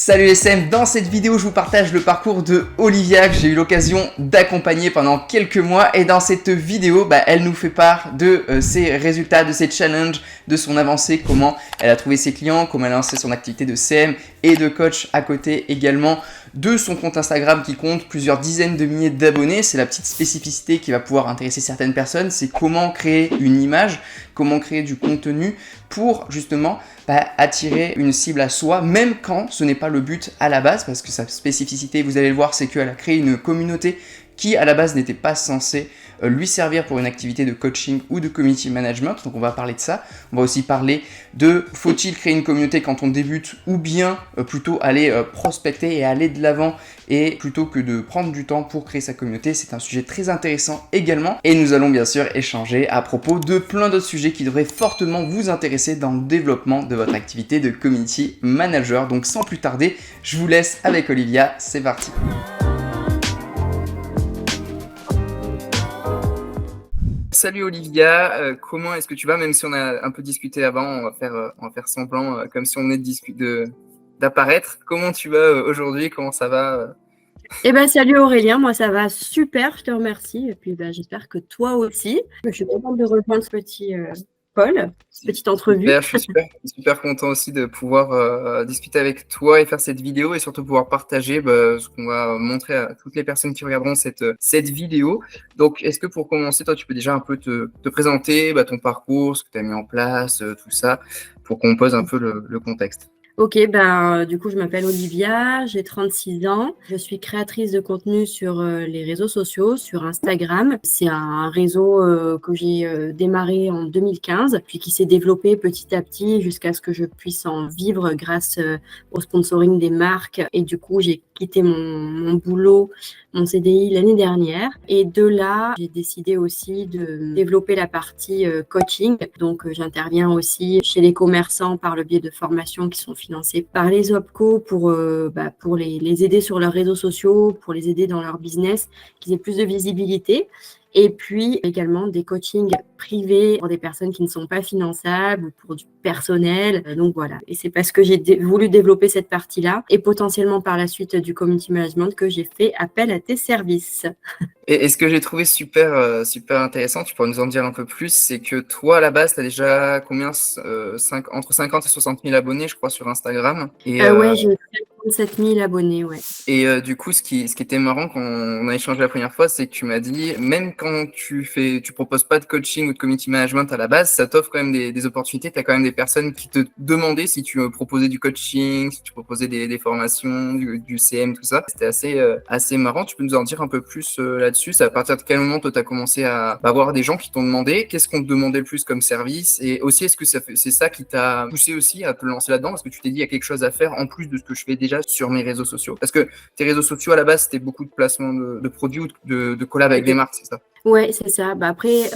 Salut SM, dans cette vidéo je vous partage le parcours de Olivia que j'ai eu l'occasion d'accompagner pendant quelques mois et dans cette vidéo elle nous fait part de ses résultats, de ses challenges, de son avancée, comment elle a trouvé ses clients, comment elle a lancé son activité de CM et de coach à côté également de son compte Instagram qui compte plusieurs dizaines de milliers d'abonnés. C'est la petite spécificité qui va pouvoir intéresser certaines personnes, c'est comment créer une image, comment créer du contenu pour justement attirer une cible à soi, même quand ce n'est pas le but à la base, parce que sa spécificité, vous allez le voir, c'est qu'elle a créé une communauté qui à la base n'était pas censée lui servir pour une activité de coaching ou de community management. Donc on va parler de ça. On va aussi parler de faut-il créer une communauté quand on débute ou bien plutôt aller prospecter et aller de l'avant et plutôt que de prendre du temps pour créer sa communauté. C'est un sujet très intéressant également et nous allons bien sûr échanger à propos de plein d'autres sujets qui devraient fortement vous intéresser dans le développement de votre activité de community manager. Donc sans plus tarder, je vous laisse avec Olivia, c'est parti. Salut Olivia, comment est-ce que tu vas? Même si on a un peu discuté avant, on va faire semblant comme si on venait d'apparaître. Comment tu vas aujourd'hui? Comment ça va? Salut Aurélien, moi ça va super, je te remercie. Et puis j'espère que toi aussi. Je suis contente de rejoindre ce petit call, cette petite entrevue. Je suis super content aussi de pouvoir discuter avec toi et faire cette vidéo et surtout pouvoir partager ce qu'on va montrer à toutes les personnes qui regarderont cette vidéo. Donc, est-ce que pour commencer, toi, tu peux déjà un peu te présenter ton parcours, ce que tu as mis en place, tout ça, pour qu'on pose un peu le contexte? Ok, du coup, je m'appelle Olivia, j'ai 36 ans. Je suis créatrice de contenu sur les réseaux sociaux, sur Instagram. C'est un réseau que j'ai démarré en 2015, puis qui s'est développé petit à petit jusqu'à ce que je puisse en vivre grâce au sponsoring des marques. Et du coup, j'ai quitté mon boulot, mon CDI l'année dernière. Et de là, j'ai décidé aussi de développer la partie coaching. Donc, j'interviens aussi chez les commerçants par le biais de formations qui sont financées par les OPCO pour les aider sur leurs réseaux sociaux, pour les aider dans leur business, qu'ils aient plus de visibilité. Et puis également des coachings privés pour des personnes qui ne sont pas finançables ou pour du personnel. Donc voilà. Et c'est parce que j'ai voulu développer cette partie-là et potentiellement par la suite du community management que j'ai fait appel à tes services. Et ce que j'ai trouvé super intéressant, tu pourrais nous en dire un peu plus, c'est que toi, à la base, tu as déjà combien entre 50 et 60 000 abonnés, je crois, sur Instagram. Ouais, j'ai 57 000 abonnés, ouais. Et du coup, ce qui était marrant quand on a échangé la première fois, c'est que tu m'as dit, même quand tu proposes pas de coaching ou de community management à la base, ça t'offre quand même des opportunités. Tu as quand même des personnes qui te demandaient si tu proposais du coaching, si tu proposais des formations, du CM, tout ça. C'était assez marrant. Tu peux nous en dire un peu plus là-dessus? C'est à partir de quel moment toi, tu as commencé à avoir des gens qui t'ont demandé? Qu'est-ce qu'on te demandait le plus comme service? Et aussi, est-ce que c'est ça qui t'a poussé aussi à te lancer là-dedans? Parce que tu t'es dit, il y a quelque chose à faire en plus de ce que je fais déjà sur mes réseaux sociaux. Parce que tes réseaux sociaux, à la base, c'était beaucoup de placements de produits ou de collab avec des marques, c'est ça? Ouais, c'est ça. Après,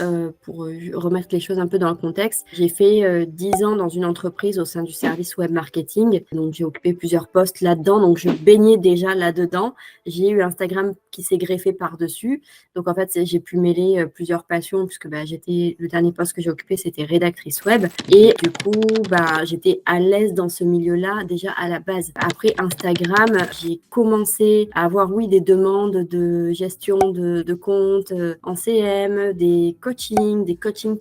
pour remettre les choses un peu dans le contexte, j'ai fait 10 ans dans une entreprise au sein du service web marketing. Donc, j'ai occupé plusieurs postes là-dedans. Donc, je baignais déjà là-dedans. J'ai eu Instagram qui s'est greffé par-dessus. Donc, en fait, j'ai pu mêler plusieurs passions puisque le dernier poste que j'ai occupé, c'était rédactrice web. Et du coup, j'étais à l'aise dans ce milieu-là déjà à la base. Après Instagram, j'ai commencé à avoir, oui, des demandes de gestion de compte en CM, des coachings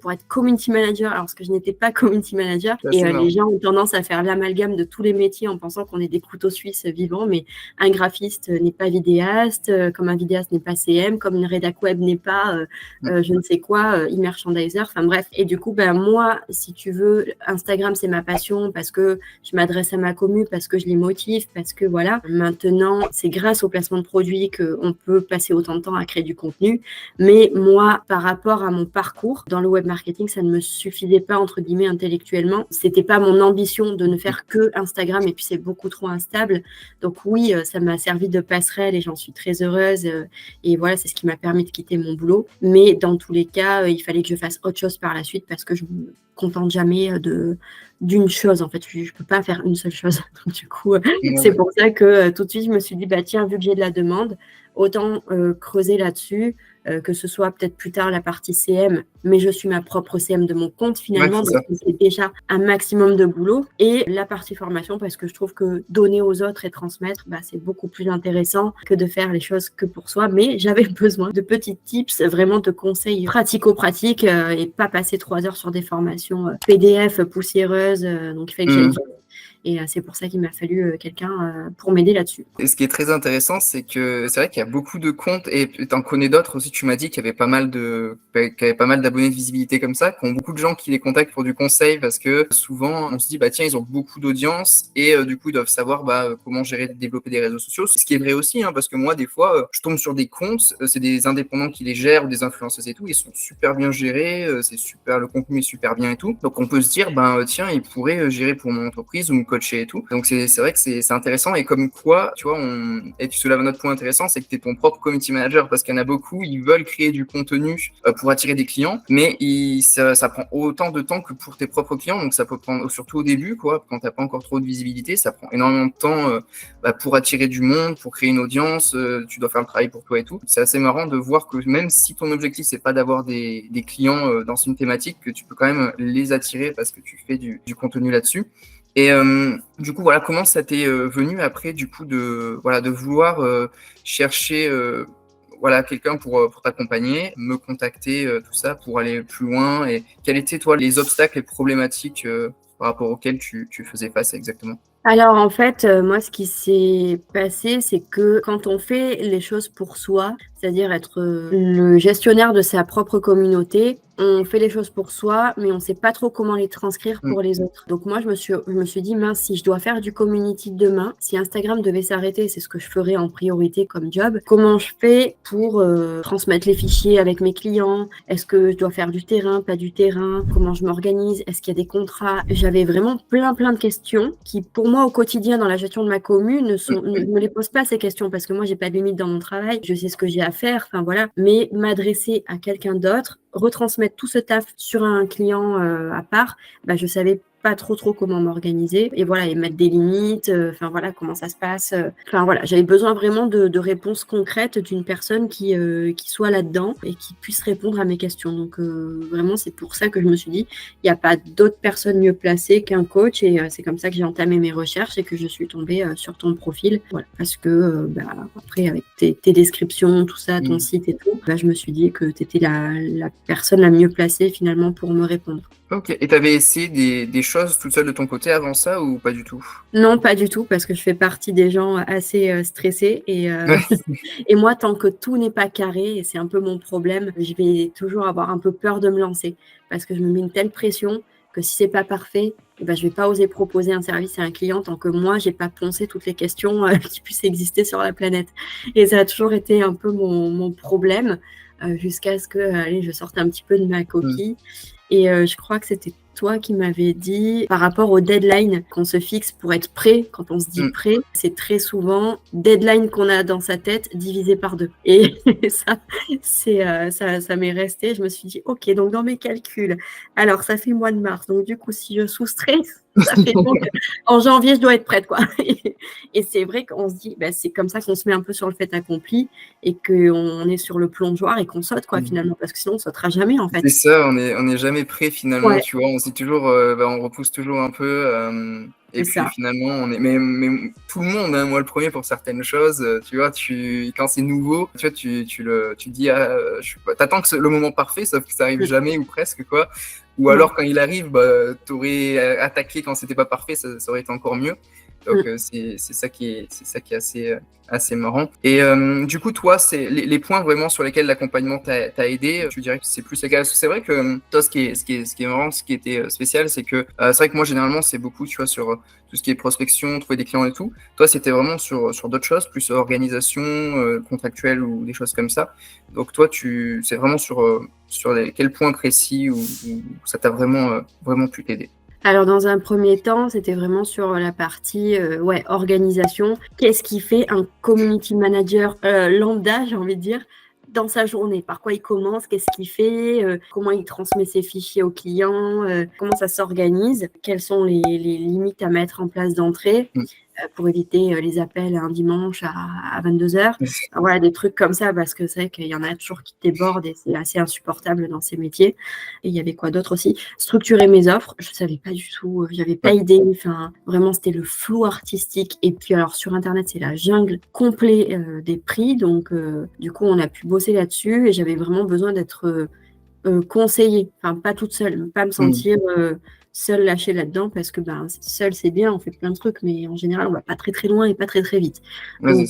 pour être community manager, alors que je n'étais pas community manager. Et les gens ont tendance à faire l'amalgame de tous les métiers en pensant qu'on est des couteaux suisses vivants, mais un graphiste n'est pas vidéaste, comme un vidéaste n'est pas CM, comme une rédac web n'est pas je ne sais quoi, e-merchandiser, enfin bref. Et du coup, moi, si tu veux, Instagram, c'est ma passion parce que je m'adresse à ma commu, parce que je les motive, parce que voilà. Maintenant, c'est grâce au placement de produits qu'on peut passer autant de temps à créer du contenu. Mais moi, par rapport à mon parcours dans le web marketing, ça ne me suffisait pas, entre guillemets, intellectuellement. C'était pas mon ambition de ne faire que Instagram et puis c'est beaucoup trop instable. Donc oui, ça m'a servi de passerelle et j'en suis très heureuse. Et voilà, c'est ce qui m'a permis de quitter mon boulot. Mais dans tous les cas, il fallait que je fasse autre chose par la suite parce que je me contente jamais d'une chose. En fait, je peux pas faire une seule chose. Donc, du coup, c'est pour ça que tout de suite, je me suis dit, tiens, vu que j'ai de la demande, autant creuser là-dessus. que ce soit peut-être plus tard la partie CM, mais je suis ma propre CM de mon compte finalement, donc c'est déjà un maximum de boulot. Et la partie formation, parce que je trouve que donner aux autres et transmettre, c'est beaucoup plus intéressant que de faire les choses que pour soi. Mais j'avais besoin de petits tips, vraiment de conseils pratico-pratiques et pas passer 3 heures sur des formations PDF poussiéreuses. Donc il fallait que j'aille vite. Et c'est pour ça qu'il m'a fallu quelqu'un pour m'aider là-dessus. Et ce qui est très intéressant, c'est que c'est vrai qu'il y a beaucoup de comptes, et tu en connais d'autres aussi, tu m'as dit qu'il y avait pas mal d'abonnés de visibilité comme ça, qui ont beaucoup de gens qui les contactent pour du conseil, parce que souvent, on se dit, tiens, ils ont beaucoup d'audience, et du coup, ils doivent savoir comment gérer, développer des réseaux sociaux. Ce qui est vrai aussi, parce que moi, des fois, je tombe sur des comptes, c'est des indépendants qui les gèrent, ou des influenceuses et tout, ils sont super bien gérés, c'est super, le contenu est super bien et tout. Donc, on peut se dire, tiens, ils pourraient gérer pour mon entreprise ou me coacher et tout. Donc, c'est vrai que c'est intéressant, et comme quoi, tu vois, et tu soulèves un autre point intéressant, c'est que tu es ton propre community manager, parce qu'il y en a beaucoup, ils veulent créer du contenu pour attirer des clients, mais ça prend autant de temps que pour tes propres clients, donc ça peut prendre, surtout au début, quoi, quand t'as pas encore trop de visibilité, ça prend énormément de temps pour attirer du monde, pour créer une audience, tu dois faire le travail pour toi et tout. C'est assez marrant de voir que même si ton objectif c'est pas d'avoir des clients dans une thématique, que tu peux quand même les attirer parce que tu fais du contenu là-dessus. Et du coup, voilà, comment ça t'est venu après, du coup, de vouloir chercher quelqu'un pour t'accompagner, me contacter, tout ça, pour aller plus loin, et quels étaient, toi, les obstacles et problématiques par rapport auxquels tu faisais face exactement? Alors en fait, moi ce qui s'est passé, c'est que quand on fait les choses pour soi, c'est-à-dire être le gestionnaire de sa propre communauté, on fait les choses pour soi, mais on ne sait pas trop comment les transcrire pour les autres. Donc moi, je me suis dit, mince, si je dois faire du community demain, si Instagram devait s'arrêter, c'est ce que je ferais en priorité comme job, comment je fais pour transmettre les fichiers avec mes clients? Est-ce que je dois faire du terrain, pas du terrain? Comment je m'organise? Est-ce qu'il y a des contrats? J'avais vraiment plein de questions qui, pour moi, au quotidien, dans la gestion de ma commune, ne me les pose pas ces questions, parce que moi, j'ai pas de limite dans mon travail, je sais ce que j'ai à faire, enfin voilà. Mais m'adresser à quelqu'un d'autre, retransmettre tout ce taf sur un client à part, je savais pas trop comment m'organiser, et voilà, et mettre des limites, enfin voilà, comment ça se passe, enfin voilà, j'avais besoin vraiment de réponses concrètes d'une personne qui soit là-dedans et qui puisse répondre à mes questions. Donc vraiment, c'est pour ça que je me suis dit, il n'y a pas d'autre personne mieux placée qu'un coach, et c'est comme ça que j'ai entamé mes recherches et que je suis tombée sur ton profil, voilà, parce que après, avec tes descriptions, tout ça, ton site et tout, je me suis dit que tu étais la personne la mieux placée finalement pour me répondre. Ok, et t'avais essayé des choses toute seule de ton côté avant ça, ou pas du tout? Non, pas du tout, parce que je fais partie des gens assez stressés, et moi, tant que tout n'est pas carré, et c'est un peu mon problème, je vais toujours avoir un peu peur de me lancer, parce que je me mets une telle pression que si c'est pas parfait, je vais pas oser proposer un service à un client tant que moi, j'ai pas poncé toutes les questions qui puissent exister sur la planète. Et ça a toujours été un peu mon problème, jusqu'à ce que je sorte un petit peu de ma coquille. Et je crois que c'était toi qui m'avais dit, par rapport au deadline qu'on se fixe pour être prêt, quand on se dit prêt, c'est très souvent deadline qu'on a dans sa tête divisé par 2. Et ça m'est resté. Je me suis dit, ok, donc dans mes calculs, alors ça fait mois de mars, donc du coup, si je soustrais, ça fait donc en janvier, je dois être prête, quoi. Et c'est vrai qu'on se dit, c'est comme ça qu'on se met un peu sur le fait accompli, et qu'on est sur le plongeoir et qu'on saute, quoi, finalement, parce que sinon on sautera jamais, en fait. C'est ça, on est jamais prêt finalement, tu vois, on sait toujours, on repousse toujours un peu, et puis finalement mais tout le monde, moi le premier pour certaines choses, tu vois, quand c'est nouveau, tu vois, tu dis, t'attends que le moment parfait, sauf que ça arrive jamais, ou presque, quoi. Ou alors quand il arrive, t'aurais attaqué quand c'était pas parfait, ça aurait été encore mieux. Donc c'est ça qui est assez marrant. Et du coup, toi, c'est les points vraiment sur lesquels l'accompagnement t'a aidé, tu dirais que c'est plus égal. Parce que c'est vrai que toi, ce qui est marrant, ce qui était spécial, c'est que c'est vrai que moi, généralement, c'est beaucoup, tu vois, sur tout ce qui est prospection, trouver des clients et tout. Toi, c'était vraiment sur d'autres choses, plus organisation, contractuelle, ou des choses comme ça. Donc toi, c'est vraiment sur quels points précis où ça t'a vraiment pu t'aider? Alors, dans un premier temps, c'était vraiment sur la partie organisation. Qu'est-ce qui fait un community manager lambda, j'ai envie de dire, dans sa journée? Par quoi il commence? Qu'est-ce qu'il fait? Comment il transmet ses fichiers aux clients? Comment ça s'organise? Quelles sont les limites à mettre en place d'entrée? pour éviter les appels un dimanche à 22h. Voilà, des trucs comme ça, parce que c'est vrai qu'il y en a toujours qui débordent et c'est assez insupportable dans ces métiers. Et il y avait quoi d'autre aussi? Structurer mes offres. Je savais pas du tout, j'avais pas idée. Enfin, vraiment, c'était le flou artistique. Et puis, alors, sur Internet, c'est la jungle complet des prix. Donc, du coup, on a pu bosser là-dessus et j'avais vraiment besoin d'être conseillée. Enfin, pas toute seule, pas me sentir seule lâchée là-dedans parce que seule, c'est bien, on fait plein de trucs, mais en général, on va pas très très loin et pas très très vite. Ouais, Donc,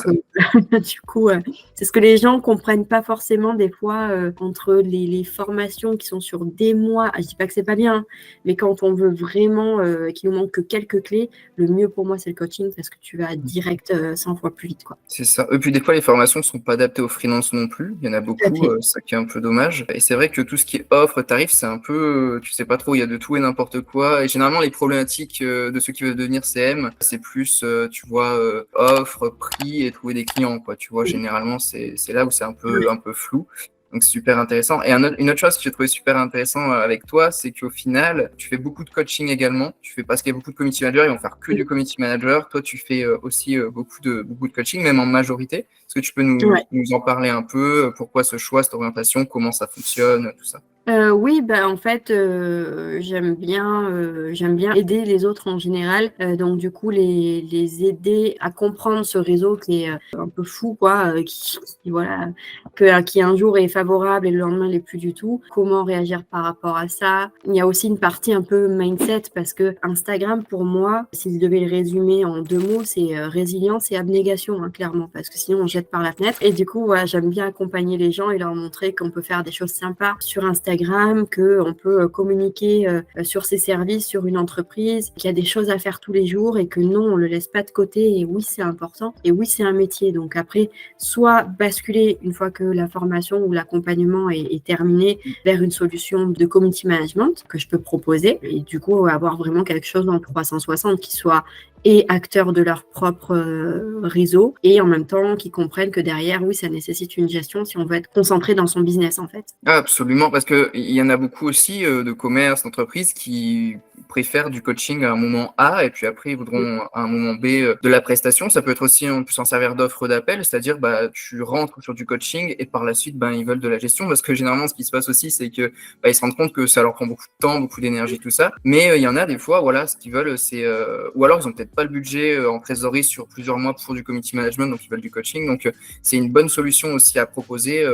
du coup, c'est ce que les gens comprennent pas forcément des fois entre les formations qui sont sur des mois. Je dis pas que c'est pas bien, hein, mais quand on veut vraiment qu'il nous manque que quelques clés, le mieux pour moi, c'est le coaching parce que tu vas direct 100 fois plus vite, quoi. C'est ça. Et puis des fois, les formations ne sont pas adaptées aux freelances non plus. Il y en a Tout à beaucoup, fait. ça qui est un peu dommage. Et c'est vrai que tout ce qui est offre, tarif, c'est un peu, tu sais pas trop, il y a de tout et n'importe quoi. Et généralement, les problématiques de ceux qui veulent devenir CM, c'est plus, tu vois, offre, prix et trouver des clients, quoi. Tu vois, généralement, c'est là où c'est un peu flou. Donc, c'est super intéressant. Et une autre chose que j'ai trouvé super intéressant avec toi, c'est qu'au final, tu fais beaucoup de coaching également. Parce qu'il y a beaucoup de community managers, ils vont faire que du community manager. Toi, tu fais aussi beaucoup de coaching, même en majorité. Est-ce que tu peux nous en parler un peu? Pourquoi ce choix, cette orientation? Comment ça fonctionne? Tout ça. Oui, en fait, j'aime bien aider les autres en général. Donc, du coup, les aider à comprendre ce réseau qui est un peu fou, quoi, voilà, qui un jour est favorable et le lendemain l'est plus du tout. Comment réagir par rapport à ça? Il y a aussi une partie un peu mindset parce que Instagram, pour moi, si je devais le résumer en 2 mots, c'est résilience et abnégation, hein, clairement, parce que sinon on jette par la fenêtre. Et du coup, voilà, j'aime bien accompagner les gens et leur montrer qu'on peut faire des choses sympas sur Instagram, qu'on peut communiquer sur ses services, sur une entreprise, qu'il y a des choses à faire tous les jours et que non, on le laisse pas de côté. Et oui, c'est important. Et oui, c'est un métier. Donc après, soit basculer une fois que la formation ou l'accompagnement est terminé vers une solution de community management que je peux proposer et du coup avoir vraiment quelque chose dans 360 qui soit et acteurs de leur propre réseau et en même temps qui comprennent que derrière, oui, ça nécessite une gestion si on veut être concentré dans son business en fait. Ah, absolument, parce que il y en a beaucoup aussi de commerces, d'entreprises qui préfèrent du coaching à un moment A et puis après ils voudront à un moment B de la prestation. Ça peut être aussi, on peut s'en servir d'offre d'appel, c'est-à-dire tu rentres sur du coaching et par la suite ils veulent de la gestion parce que généralement ce qui se passe aussi c'est que ils se rendent compte que ça leur prend beaucoup de temps, beaucoup d'énergie, tout ça. Mais il y en a des fois, voilà, ce qu'ils veulent c'est ou alors ils ont peut-être pas le budget en trésorerie sur plusieurs mois pour du community management, donc ils veulent du coaching. Donc c'est une bonne solution aussi à proposer.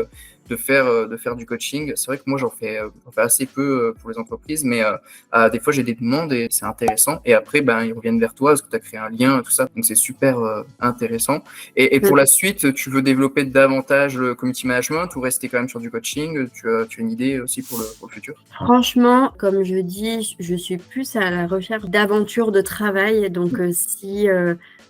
De faire du coaching. C'est vrai que moi, j'en fais assez peu pour les entreprises, mais des fois, j'ai des demandes et c'est intéressant. Et après, ils reviennent vers toi parce que tu as créé un lien, tout ça. Donc, c'est super intéressant. Et pour la suite, tu veux développer davantage le community management ou rester quand même sur du coaching? Tu as une idée aussi pour le futur? Franchement, comme je dis, je suis plus à la recherche d'aventures de travail. Donc, si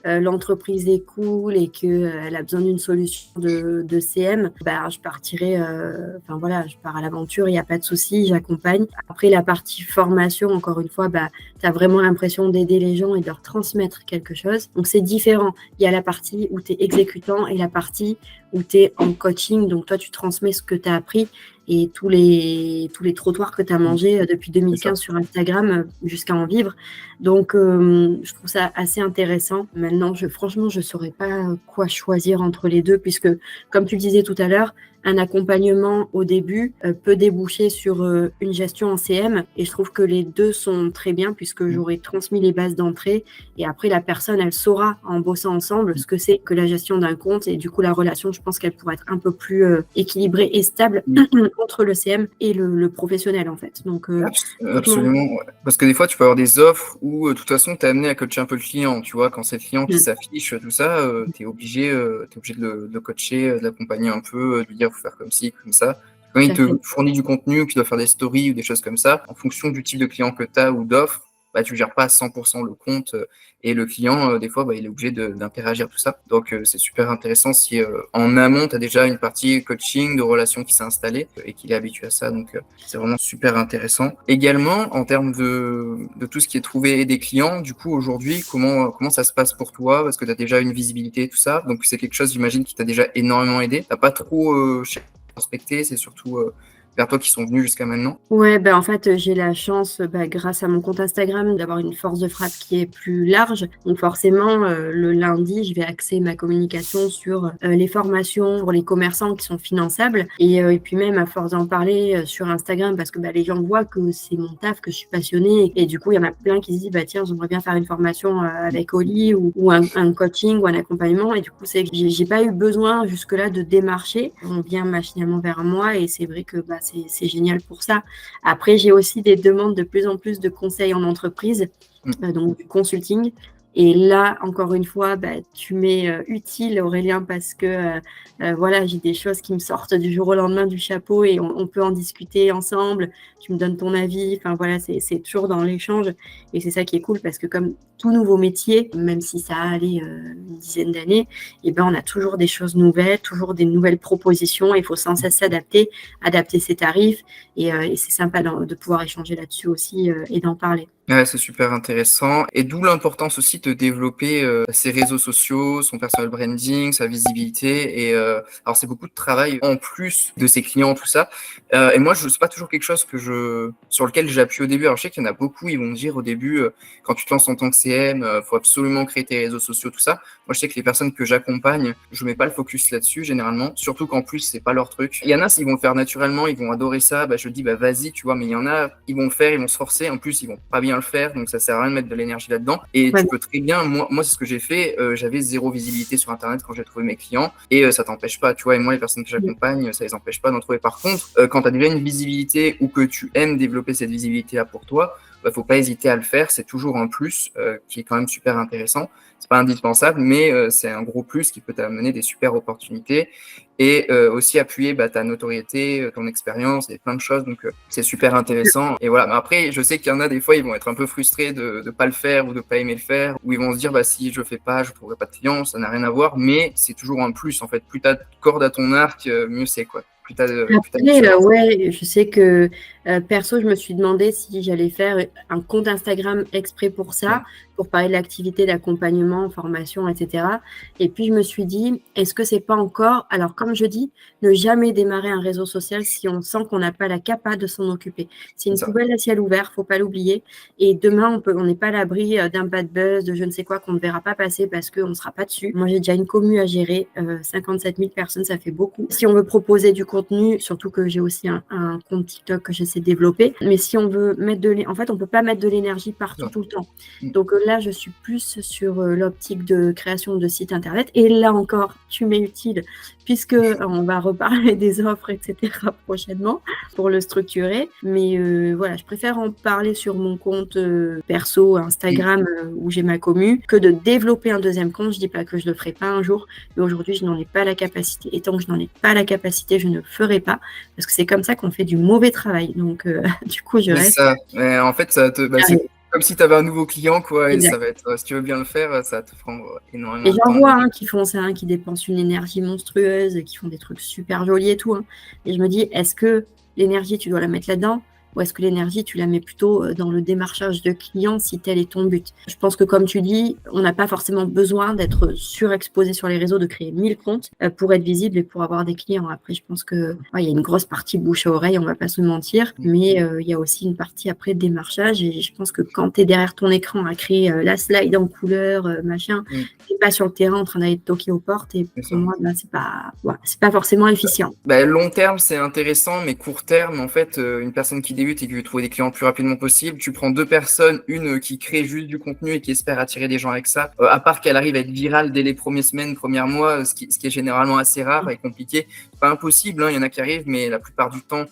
l'entreprise est cool et qu'elle a besoin d'une solution de CM, je partirai, je pars à l'aventure, il n'y a pas de souci, j'accompagne. Après, la partie formation, encore une fois, tu as vraiment l'impression d'aider les gens et de leur transmettre quelque chose. Donc, c'est différent. Il y a la partie où tu es exécutant et la partie où tu es en coaching. Donc, toi, tu transmets ce que tu as appris et tous les trottoirs que tu as mangés depuis 2015 sur Instagram jusqu'à en vivre. Donc, je trouve ça assez intéressant. Maintenant, franchement, je ne saurais pas quoi choisir entre les deux puisque, comme tu le disais tout à l'heure, un accompagnement au début peut déboucher sur une gestion en CM et je trouve que les deux sont très bien puisque j'aurais transmis les bases d'entrée et après la personne elle saura en bossant ensemble ce que c'est que la gestion d'un compte et du coup la relation je pense qu'elle pourrait être un peu plus équilibrée et stable entre le CM et le professionnel en fait. Donc absolument, ouais. Parce que des fois tu peux avoir des offres où de toute façon tu es amené à coacher un peu le client, tu vois, quand c'est le client qui s'affiche, tout ça, tu es obligé de le coacher, de l'accompagner un peu, de lui dire faire comme ci, comme ça. Quand il te fournit du contenu, ou qu'il doit faire des stories ou des choses comme ça, en fonction du type de client que tu as ou d'offre, tu ne gères pas à 100% le compte et le client, des fois, il est obligé d'interagir tout ça. Donc, c'est super intéressant si en amont, tu as déjà une partie coaching, de relation qui s'est installée et qu'il est habitué à ça. Donc, c'est vraiment super intéressant. Également, en termes de tout ce qui est trouvé des clients, du coup, aujourd'hui, comment ça se passe pour toi? Parce que tu as déjà une visibilité, tout ça. Donc, c'est quelque chose, j'imagine, qui t'a déjà énormément aidé. Tu n'as pas trop prospecter, c'est surtout vers toi qui sont venus jusqu'à maintenant? Ouais, en fait, j'ai la chance, grâce à mon compte Instagram, d'avoir une force de frappe qui est plus large. Donc forcément, le lundi, je vais axer ma communication sur les formations pour les commerçants qui sont finançables. Et puis même, à force d'en parler sur Instagram, parce que les gens voient que c'est mon taf, que je suis passionnée. Et du coup, il y en a plein qui se disent, tiens, j'aimerais bien faire une formation avec Oli ou un coaching ou un accompagnement. Et du coup, j'ai pas eu besoin jusque-là de démarcher. On vient machinalement vers moi et c'est vrai que c'est génial pour ça. Après, j'ai aussi des demandes de plus en plus de conseils en entreprise, donc du consulting. Et là, encore une fois, tu m'es utile, Aurélien, parce que voilà, j'ai des choses qui me sortent du jour au lendemain du chapeau et on peut en discuter ensemble. Tu me donnes ton avis. Enfin, voilà, c'est toujours dans l'échange. Et c'est ça qui est cool parce que comme tout nouveau métier, même si ça a allé une dizaine d'années, on a toujours des choses nouvelles, toujours des nouvelles propositions. Il faut sans cesse s'adapter, adapter ses tarifs. Et c'est sympa de pouvoir échanger là-dessus aussi et d'en parler. Ouais, c'est super intéressant et d'où l'importance aussi de développer ses réseaux sociaux, son personal branding, sa visibilité et alors c'est beaucoup de travail en plus de ses clients, tout ça. Et moi, c'est pas toujours quelque chose sur lequel j'appuie au début. Alors je sais qu'il y en a beaucoup, ils vont me dire au début, quand tu te lances en tant que CM, faut absolument créer tes réseaux sociaux, tout ça. Moi, je sais que les personnes que j'accompagne, je mets pas le focus là-dessus généralement, surtout qu'en plus c'est pas leur truc. Il y en a, ils vont le faire naturellement, ils vont adorer ça. Je dis vas-y, tu vois, mais il y en a, ils vont le faire, ils vont se forcer. En plus, ils vont pas bien le faire, donc ça sert à rien de mettre de l'énergie là-dedans. Et tu peux très bien, moi c'est ce que j'ai fait, j'avais zéro visibilité sur Internet quand j'ai trouvé mes clients, et ça t'empêche pas, tu vois, et moi les personnes que j'accompagne, ça les empêche pas d'en trouver. Par contre, quand tu as déjà une visibilité ou que tu aimes développer cette visibilité-là pour toi, faut pas hésiter à le faire, c'est toujours un plus qui est quand même super intéressant. C'est pas indispensable, mais c'est un gros plus qui peut t'amener des super opportunités et aussi appuyer ta notoriété, ton expérience et plein de choses. Donc, c'est super intéressant. Et voilà. Mais après, je sais qu'il y en a des fois, ils vont être un peu frustrés de pas le faire ou de pas aimer le faire, ou ils vont se dire, si je fais pas, je trouverai pas de clients, ça n'a rien à voir. Mais c'est toujours un plus, en fait. Plus t'as de cordes à ton arc, mieux c'est, quoi. Après, ouais, je sais que perso, je me suis demandé si j'allais faire un compte Instagram exprès pour ça, pour parler de l'activité d'accompagnement, formation, etc. Et puis, je me suis dit, est-ce que c'est pas encore… Alors, comme je dis, ne jamais démarrer un réseau social si on sent qu'on n'a pas la capa de s'en occuper. C'est une poubelle à ciel ouvert, faut pas l'oublier. Et demain, on n'est pas à l'abri d'un bad buzz, de je ne sais quoi qu'on ne verra pas passer parce qu'on ne sera pas dessus. Moi, j'ai déjà une commu à gérer, 57 000 personnes, ça fait beaucoup. Si on veut proposer du contenu, surtout que j'ai aussi un compte TikTok que j'essaie de développer, mais si on veut mettre en fait, on peut pas mettre de l'énergie partout tout le temps. Donc là, je suis plus sur l'optique de création de sites internet. Et là encore, tu m'es utile puisque on va reparler des offres, etc. prochainement pour le structurer. Mais voilà, je préfère en parler sur mon compte perso Instagram où j'ai ma commu que de développer un deuxième compte. Je dis pas que je le ferai pas un jour, mais aujourd'hui, je n'en ai pas la capacité. Et tant que je n'en ai pas la capacité, je ne ferai pas parce que c'est comme ça qu'on fait du mauvais travail. Donc, du coup, je reste. Ça. En fait, c'est comme si tu avais un nouveau client, quoi, et ça va être, si tu veux bien le faire, ça va te prendre énormément de temps. Et j'en vois qui font ça, qui dépensent une énergie monstrueuse, qui font des trucs super jolis et tout. Et je me dis, est-ce que l'énergie, tu dois la mettre là-dedans ? Ou est-ce que l'énergie, tu la mets plutôt dans le démarchage de clients si tel est ton but ? Je pense que comme tu dis, on n'a pas forcément besoin d'être surexposé sur les réseaux, de créer 1000 comptes pour être visible et pour avoir des clients. Après, je pense que il y a une grosse partie bouche à oreille, on va pas se mentir, mais il y a aussi une partie après démarchage. Et je pense que quand tu es derrière ton écran à créer la slide en couleur, machin, t'es pas sur le terrain en train d'aller toquer aux portes. Et pour moi, c'est pas forcément efficient. Long terme, c'est intéressant, mais court terme, en fait, une personne qui débute et qui veut trouver des clients le plus rapidement possible, tu prends deux personnes, une qui crée juste du contenu et qui espère attirer des gens avec ça, à part qu'elle arrive à être virale dès les premières semaines, premiers mois, ce qui est généralement assez rare et compliqué. Pas impossible, il y en a qui arrivent, mais la plupart du temps,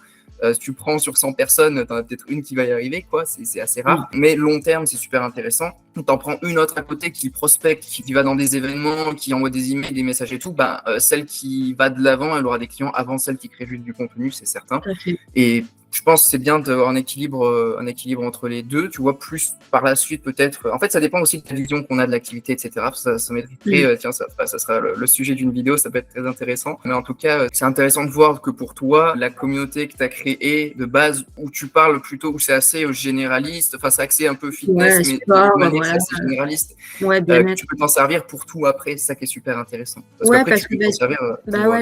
si tu prends sur 100 personnes, t'en as peut-être une qui va y arriver, quoi. C'est assez rare. Mais long terme, c'est super intéressant. T'en prends une autre à côté qui prospecte, qui va dans des événements, qui envoie des emails, des messages et tout. Celle qui va de l'avant, elle aura des clients avant celle qui crée juste du contenu, c'est certain. Okay. Et je pense que c'est bien d'avoir un équilibre entre les deux. Tu vois, plus par la suite peut-être. En fait, ça dépend aussi de la vision qu'on a de l'activité, etc. Ça mériterait, ça sera le sujet d'une vidéo, ça peut être très intéressant. Mais en tout cas, c'est intéressant de voir que pour toi, la communauté que tu as créée de base, où tu parles plutôt, où c'est assez généraliste, c'est axé un peu fitness, mais de manière assez généraliste. Tu peux t'en servir pour tout après, c'est ça qui est super intéressant. Parce que tu peux t'en servir.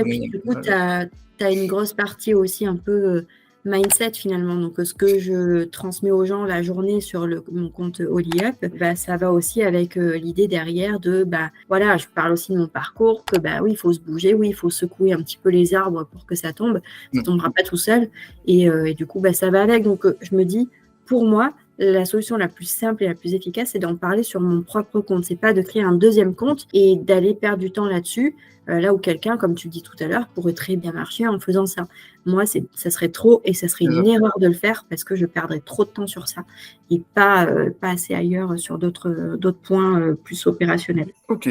Puis du coup, tu as une grosse partie aussi un peu mindset finalement. Donc, ce que je transmets aux gens la journée sur mon compte OliUp, ça va aussi avec l'idée derrière de, voilà, je parle aussi de mon parcours, que oui, il faut se bouger, oui, il faut secouer un petit peu les arbres pour que ça tombe. Ça tombera pas tout seul. Et du coup, ça va avec. Donc, je me dis, pour moi, la solution la plus simple et la plus efficace, c'est d'en parler sur mon propre compte. C'est pas de créer un deuxième compte et d'aller perdre du temps là-dessus, là où quelqu'un, comme tu dis tout à l'heure, pourrait très bien marcher en faisant ça. Moi, ça serait trop et ça serait une erreur de le faire parce que je perdrais trop de temps sur ça et pas assez ailleurs sur d'autres points plus opérationnels. Ok,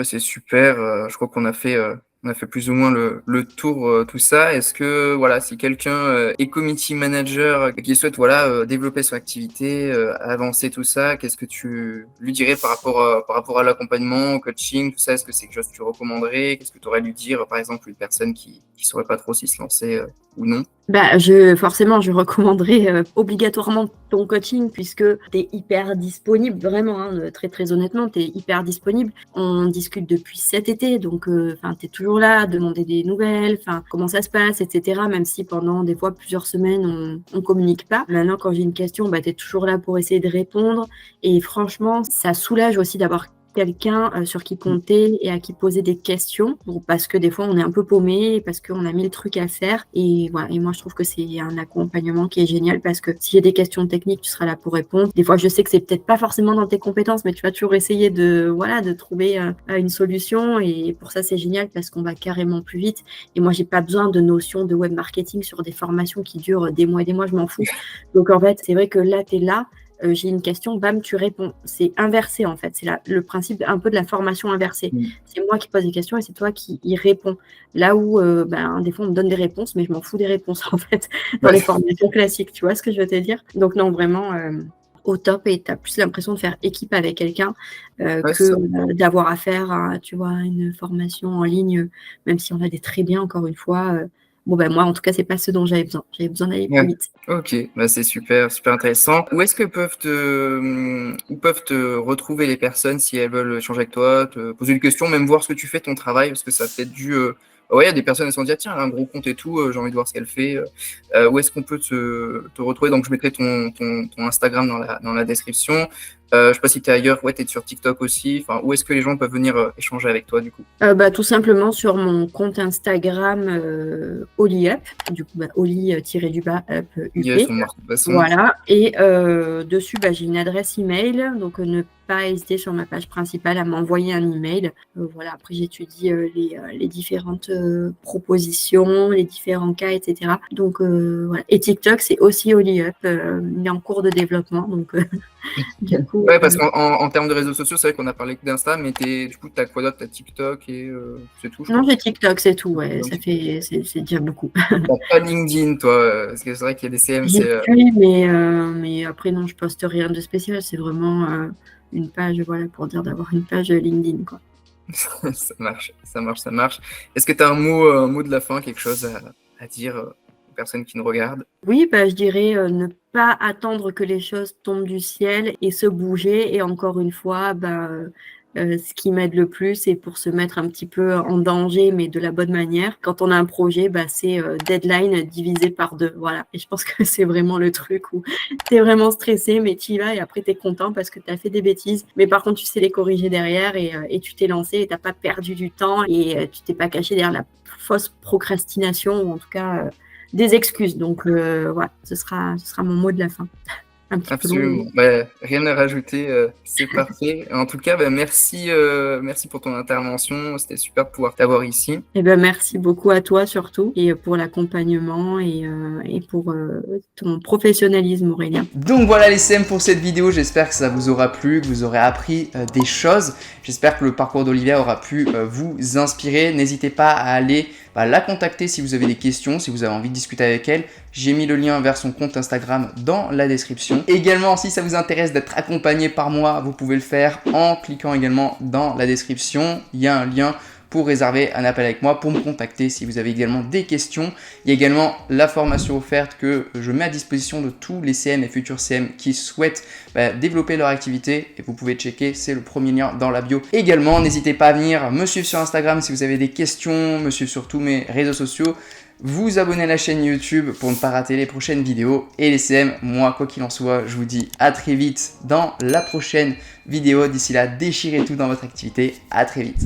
c'est super. Je crois qu'on a fait plus ou moins le tour, tout ça. Est-ce que, voilà, si quelqu'un est community manager, qui souhaite, voilà, développer son activité, avancer tout ça, qu'est-ce que tu lui dirais par rapport à l'accompagnement, au coaching, tout ça? Est-ce que c'est quelque chose que tu recommanderais? Qu'est-ce que tu aurais à lui dire, par exemple, une personne qui saurait pas trop si se lancer ou non? Forcément, je recommanderais obligatoirement ton coaching puisque tu es hyper disponible, vraiment, très très honnêtement, tu es hyper disponible. On discute depuis cet été, donc tu es toujours là à demander des nouvelles, comment ça se passe, etc. Même si pendant des fois plusieurs semaines, on communique pas. Maintenant, quand j'ai une question, tu es toujours là pour essayer de répondre. Et franchement, ça soulage aussi d'avoir quelqu'un sur qui compter et à qui poser des questions, parce que des fois on est un peu paumé, parce qu'on a 1000 trucs à faire et voilà. Et moi je trouve que c'est un accompagnement qui est génial parce que si j'ai des questions techniques, tu seras là pour répondre. Des fois je sais que c'est peut-être pas forcément dans tes compétences, mais tu vas toujours essayer de trouver une solution et pour ça c'est génial parce qu'on va carrément plus vite. Et moi j'ai pas besoin de notions de web marketing sur des formations qui durent des mois et des mois, je m'en fous. Donc en fait c'est vrai que là t'es là. J'ai une question, bam, tu réponds. C'est inversé en fait. C'est le principe un peu de la formation inversée. C'est moi qui pose des questions et c'est toi qui y réponds. Là où des fois on me donne des réponses, mais je m'en fous des réponses en fait dans les formations classiques. Tu vois ce que je veux te dire? Donc non, vraiment au top et tu as plus l'impression de faire équipe avec quelqu'un que d'avoir à faire une formation en ligne, même si on a des très bien encore une fois. Moi, en tout cas, c'est pas ce dont j'avais besoin. J'avais besoin d'aller plus vite. Ok, c'est super, super intéressant. Où est-ce que peuvent te retrouver les personnes si elles veulent échanger avec toi, te poser une question, même voir ce que tu fais, ton travail, parce que ça a peut-être dû... il y a des personnes qui se sont dit, tiens, elle a un gros compte et tout, j'ai envie de voir ce qu'elle fait. Où est-ce qu'on peut te retrouver? Donc, je mettrai ton Instagram dans la description. Je sais pas si tu es ailleurs, tu es sur TikTok aussi. Où est-ce que les gens peuvent venir échanger avec toi du coup? Tout simplement sur mon compte Instagram OliUp, du coup Oli-up UP. Yes, on marque de toute façon. Voilà, et dessus j'ai une adresse email, donc ne pas hésiter sur ma page principale à m'envoyer un email. Après j'étudie les différentes propositions, les différents cas, etc. Donc voilà. Et TikTok c'est aussi OliUp, il est en cours de développement, donc du coup. Ouais, parce qu'en termes de réseaux sociaux, c'est vrai qu'on a parlé que d'Insta, mais du coup t'as quoi d'autre? T'as TikTok et c'est tout? Non, j'ai TikTok, c'est tout, ouais. C'est déjà beaucoup. T'as pas LinkedIn, toi, parce que c'est vrai qu'il y a des CM. Mais après non, je poste rien de spécial. C'est vraiment une page, pour dire d'avoir une page LinkedIn, quoi. Ça marche. Est-ce que tu as un mot de la fin, quelque chose à dire aux personnes qui nous regardent? Oui, je dirais ne pas attendre que les choses tombent du ciel et se bouger. Et encore une fois, ce qui m'aide le plus, c'est pour se mettre un petit peu en danger, mais de la bonne manière. Quand on a un projet, c'est deadline divisé par 2. Voilà. Et je pense que c'est vraiment le truc où tu es vraiment stressé, mais tu y vas et après tu es content parce que tu as fait des bêtises. Mais par contre, tu sais les corriger derrière et tu t'es lancé et tu n'as pas perdu du temps et tu t'es pas caché derrière la fausse procrastination ou en tout cas des excuses. Donc ce sera mon mot de la fin. Absolument. Rien à rajouter, c'est parfait. En tout cas, merci pour ton intervention. C'était super de pouvoir t'avoir ici. Merci beaucoup à toi surtout et pour l'accompagnement et pour ton professionnalisme, Aurélien. Donc voilà les CM pour cette vidéo. J'espère que ça vous aura plu, que vous aurez appris des choses. J'espère que le parcours d'Olivia aura pu vous inspirer. N'hésitez pas à aller la contacter si vous avez des questions, si vous avez envie de discuter avec elle. J'ai mis le lien vers son compte Instagram dans la description. Également, si ça vous intéresse d'être accompagné par moi, vous pouvez le faire en cliquant également dans la description. Il y a un lien pour réserver un appel avec moi, pour me contacter si vous avez également des questions. Il y a également la formation offerte que je mets à disposition de tous les CM et futurs CM qui souhaitent développer leur activité. Et vous pouvez checker, c'est le premier lien dans la bio. Également, n'hésitez pas à venir me suivre sur Instagram si vous avez des questions, me suivre sur tous mes réseaux sociaux. vous abonner à la chaîne YouTube pour ne pas rater les prochaines vidéos. Et les CM, moi, quoi qu'il en soit, je vous dis à très vite dans la prochaine vidéo. D'ici là, déchirez tout dans votre activité. À très vite.